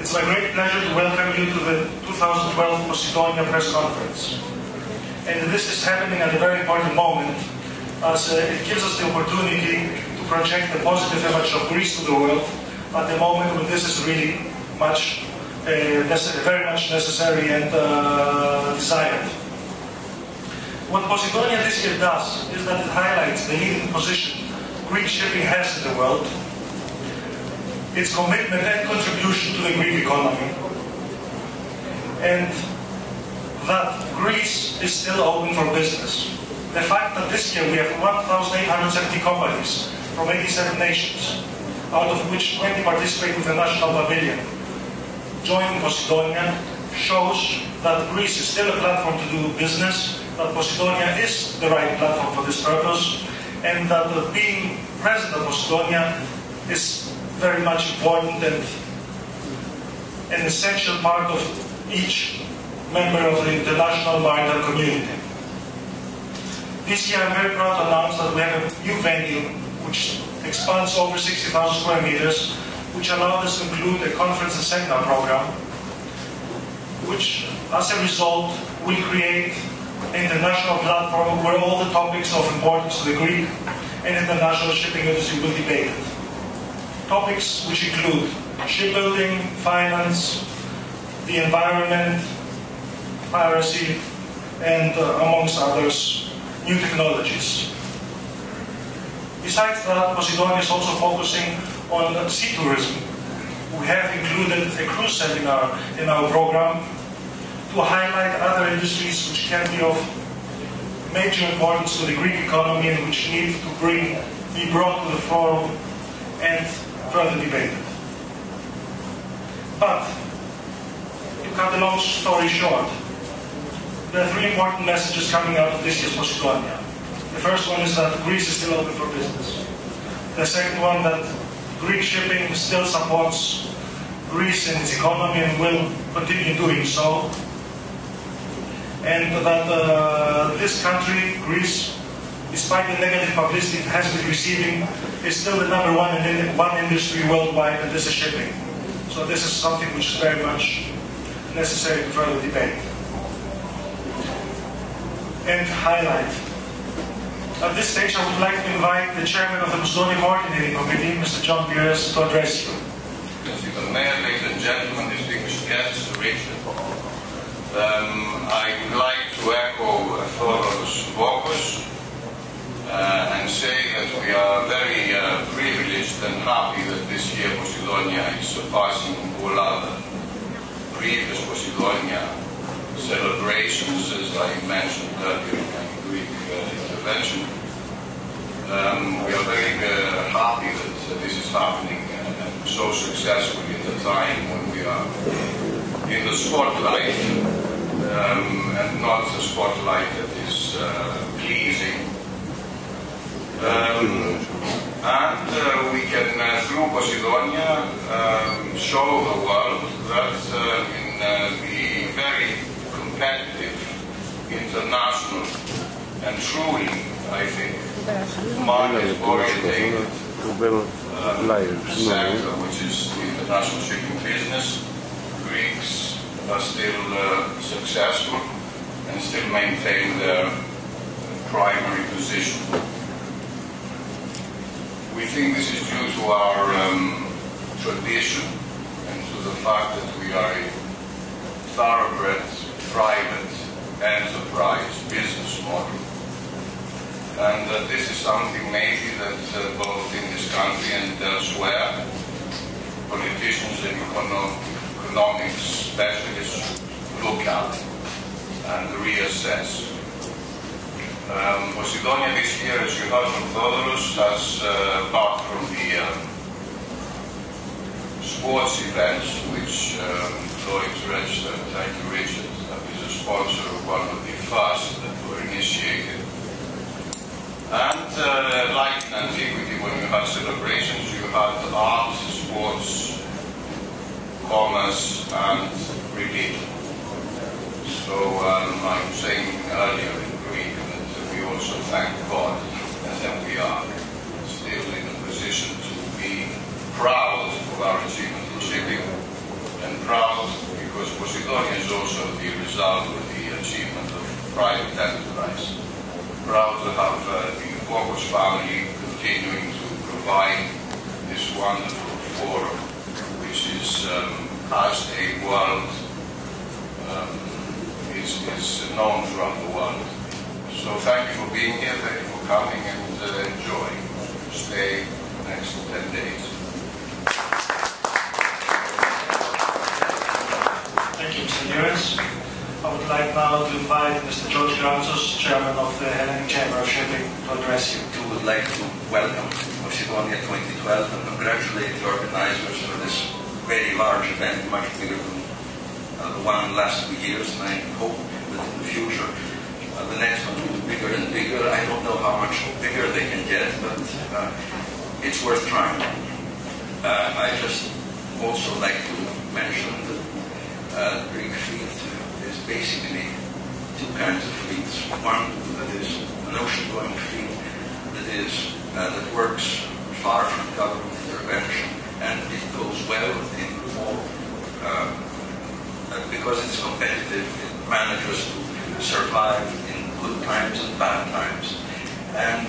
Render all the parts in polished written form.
It's my great pleasure to welcome you to the 2012 Posidonia press conference. And this is happening at a very important moment, as it gives us the opportunity to project the positive image of Greece to the world at the moment when this is really very much necessary and desired. What Posidonia this year does is that it highlights the leading position Greek shipping has in the world, its commitment and contribution to the Greek economy, and that Greece is still open for business. The fact that this year we have 1,870 companies from 87 nations, out of which 20 participate with the national pavilion, joining Posidonia, shows that Greece is still a platform to do business, that Posidonia is the right platform for this purpose, and that being present at Posidonia is very much important and an essential part of each member of the international maritime community. This year I'm very proud to announce that we have a new venue which expands over 60,000 square meters, which allowed us to include a conference and seminar program, which as a result will create an international platform where all the topics of importance to the Greek and international shipping industry will be debated. Topics which include shipbuilding, finance, the environment, piracy, and amongst others, new technologies. Besides that, Posidonia is also focusing on sea tourism. We have included a cruise seminar in our program to highlight other industries which can be of major importance to the Greek economy and which need to be brought to the forum and further debated. But, to cut a long story short, there are three important messages coming out of this year's Posidonia. The first one is that Greece is still open for business. The second one, that Greek shipping still supports Greece and its economy and will continue doing so. And that this country, Greece, despite the negative publicity it has been receiving, is still the number one industry worldwide, and this is shipping. So this is something which is very much necessary to further debate and highlight. At this stage, I would like to invite the chairman of the Posidonia Coordinating Committee, Mr. John Pires, to address you. Mr. Mayor, ladies and gentlemen, distinguished guests, Richard, I would like to echo Thoros Vokos and say that we are very privileged and happy that this year Posidonia is surpassing all other previous Posidonia celebrations, as I mentioned earlier in my Greek intervention. We are very happy that this is happening so successfully at a time when we are in the spotlight, and not a spotlight that is pleasing. And we can, through Posidonia, show the world that in the very competitive, international, and truly, I think, market-oriented sector, which is the international shipping business, Greeks are still successful and still maintain their primary position. We think this is due to our tradition and to the fact that we are a thoroughbred private enterprise business model, and that this is something maybe that both in this country and elsewhere, politicians and economics specialists look at and reassess. Posidonia this year, as you heard from Thoros, has, apart from the sports events, which Lloyd's registered, thank you Richard, is a sponsor of one of the first that were initiated. And like in antiquity, when you had celebrations, you had art, sports, commerce, and religion. So I was saying earlier in Greek that we also thank God that we are still in a position to be proud of our achievement in shipping, and Posidonia is also the result of the achievement of private enterprise. Proud to have the Vokos family continuing to provide this wonderful forum, which is, as a world, is known throughout the world. So thank you for being here, thank you for coming, and enjoy. Stay the next 10 days. Thank you, Mr. Neres. I would like now to invite Mr. George Gramsos, Chairman of the Hellenic Chamber of Shipping, to address you. I would like to welcome Posidonia 2012 and congratulate the organizers for this very large event, much bigger than the one last 2 years, and I hope that in the future the next one will be bigger and bigger. I don't know how much bigger they can get, but it's worth trying. I just also like to mention that the Greek fleet is basically two kinds of fleets. One that is an ocean-going fleet that works far from government intervention, and it goes well in all, because it's competitive, it manages to survive in good times and bad times. And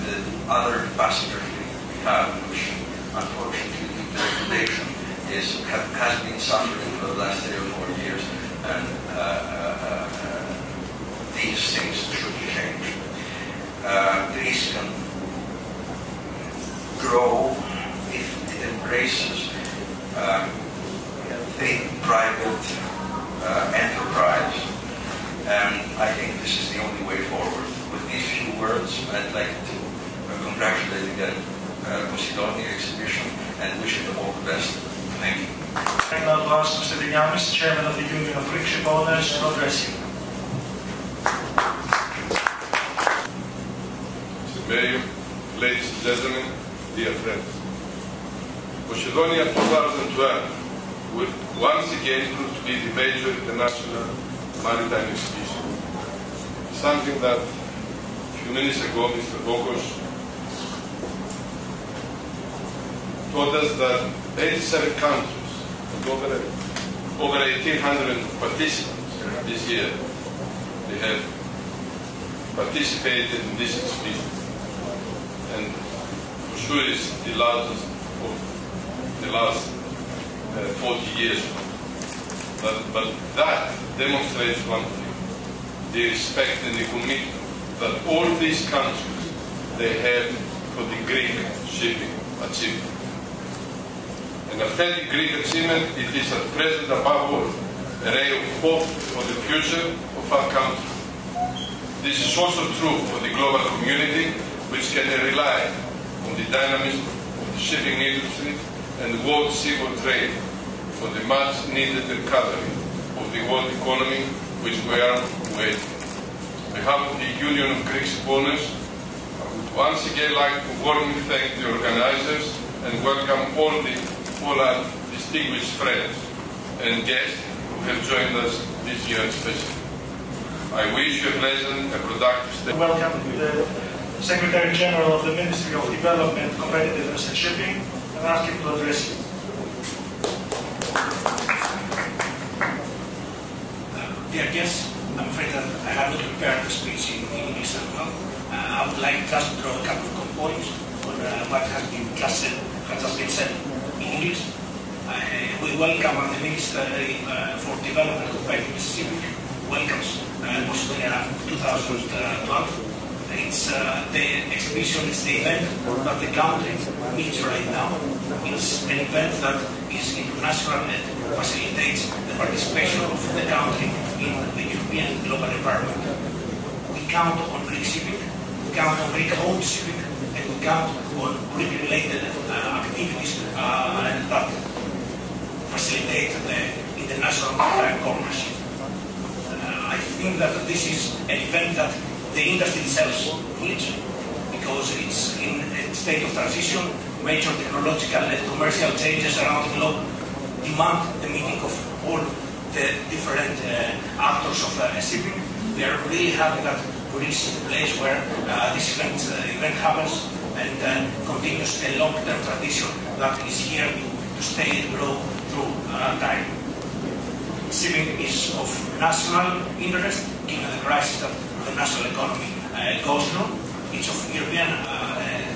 the other passenger fleet we have, which unfortunately the reputation has been suffering for the last 3 or 4 years, and these things should change. Greece can grow if it embraces the private enterprise, and I think this is the only way forward. With these few words, I'd like to congratulate again Posidonia exhibition and wish them all the best. Thank you. I'd now to ask Mr. Dignamis, Chairman of the Union of Greek Ship Owners, to address you. Mr. Mayor, ladies and gentlemen, dear friends, Posidonia 2012 will once again prove to be the major international maritime exhibition. Something that a few minutes ago Mr. Vokos told us that 87 countries and over 1,800 participants this year, they have participated in this exhibition. And for sure it's the largest of the last 40 years. But that demonstrates one thing, the respect and the commitment that all these countries, they have for the Greek shipping achievement. An authentic Greek achievement, it is at present above all a ray of hope for the future of our country. This is also true for the global community, which can rely on the dynamism of the shipping industry and world seaboard trade for the much needed recovery of the world economy, which we are waiting. On behalf of the Union of Greek Ship Owners, I would once again like to warmly thank the organizers and welcome all our distinguished friends and guests who have joined us this year especially. I wish you a pleasant and productive stay. Welcome the Secretary General of the Ministry of Development, Competitiveness and Shipping, and ask him to address you. Dear guests, I'm afraid that I have not prepared the speech in English as well. I would like just to draw a couple of points on what has just been said in English. We welcome the Ministry for Development, Competitiveness and Shipping welcomes Posidonia 2012. It's the exhibition, it's the event that the country needs right now. It's an event that is international and facilitates the participation of the country in the European global environment. We count on Greek shipping, we count on Greek-owned shipping, and we count on Greek-related activities that facilitate the international maritime commerce. I think that this is an event that the industry itself needs, because it's in a state of transition. Major technological and commercial changes around the globe demand the meeting of all the different actors of shipping. We are really happy that Greece is the place where this event happens and continues a long-term tradition that is here to stay and grow through time. shipping is of national interest, given the crisis that the national economy goes through. It's of European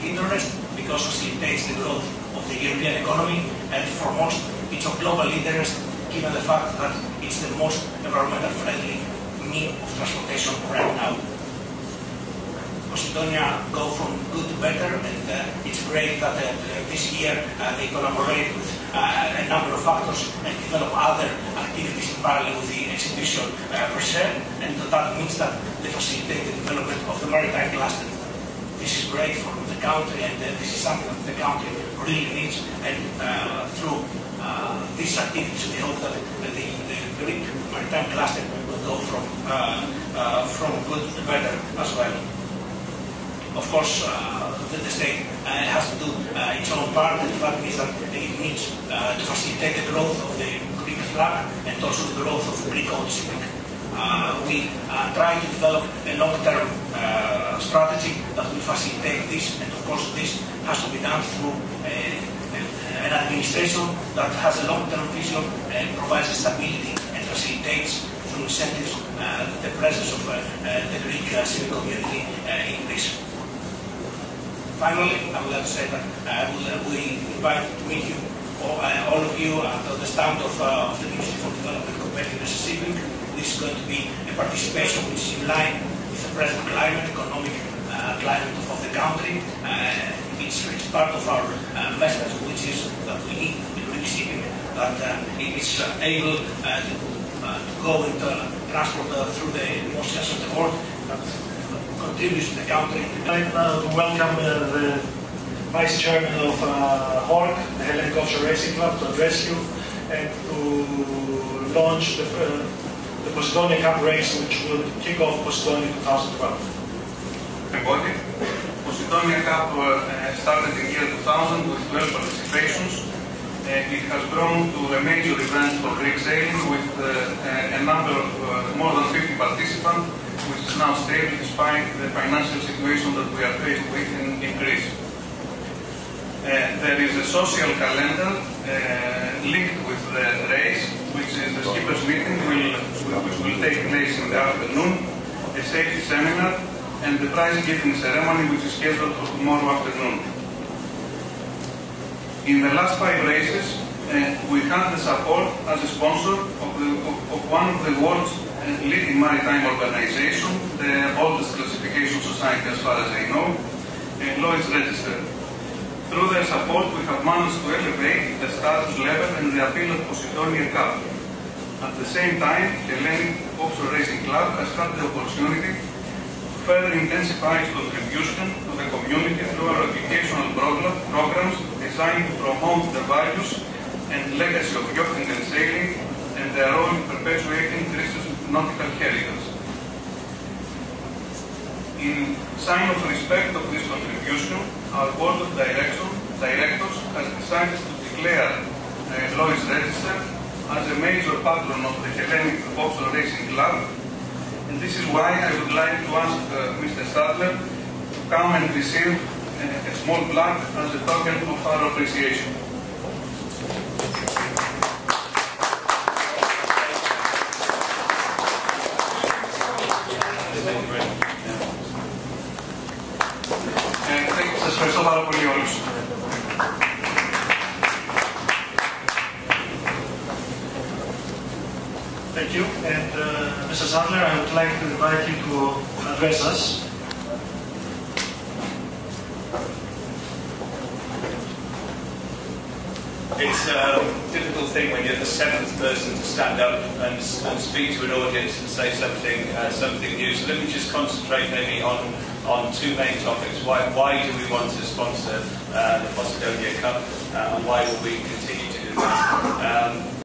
interest because it facilitates the growth of the European economy, and foremost, it's of global interest, given the fact that it's the most environmental friendly means of transportation right now. Posidonia go from good to better, and it's great that this year they collaborate with a number of actors and develop other activities in parallel with the exhibition per se, and that means that they facilitate the development of the maritime cluster. This is great for the country, and this is something that the country really needs, and through these activities we hope that the Greek maritime cluster will go from good to better as well. Of course, the state has to do its own part, and that means that it needs to facilitate the growth of the Greek flag and also the growth of Greek-owned shipping. We try to develop a long-term strategy that will facilitate this, and of course this has to be done through an administration that has a long-term vision and provides stability and facilitates through incentives the presence of the Greek shipping community in Greece. Finally, I would like to say that we invite to meet you, all of you, at the stand of the Ministry for Development, Competitiveness and Shipping. This is going to be a participation which is in line with the present climate, economic climate of the country. It's part of our message, which is that we need the Greek shipping, that it is able to go and transport through the oceans of the world, that contributes to the country. I'd like now to welcome the Vice Chairman of HORC, the Hellenic Offshore Racing Club, to address you and to launch the Posidonia Cup race, which will kick off Posidonia 2012. Everybody, Posidonia Cup started in year 2000 with 12 participations. It has grown to a major event for Greek sailing with a number of more than 50 participants, which is now stable despite the financial situation that we are faced with in Greece. There is a social calendar linked with the race, which is the skippers meeting, which will take place in the afternoon, a safety seminar, and the prize giving ceremony, which is scheduled for tomorrow afternoon. In the last 5 races, we had the support as a sponsor of one of the world's leading maritime organization, the oldest classification society as far as I know, Lloyd's Register. Through their support, we have managed to elevate the status level and the appeal of Posidonia Cup. At the same time, Hellenic Offshore Racing Club has had the opportunity to further intensify its contribution to the community through our educational programs designed to promote the values and legacy of yachting and sailing and their role in perpetuating Greece's nautical heritage. In sign of respect of this contribution, our board of directors has decided to declare Lloyd's Register as a major patron of the Hellenic Offshore Racing Club, and this is why I would like to ask Mr. Stadler to come and receive a small plaque as a token of our appreciation. Σας ευχαριστώ πάρα πολύ όλους. Thank you. And Mr. Sadler, I would like to invite you to address us. It's a difficult thing when you're the 7th person to stand up and speak to an audience and say something new. So let me just concentrate maybe on 2 main topics. Why do we want to sponsor the Posidonia Cup, and why will we continue to do that?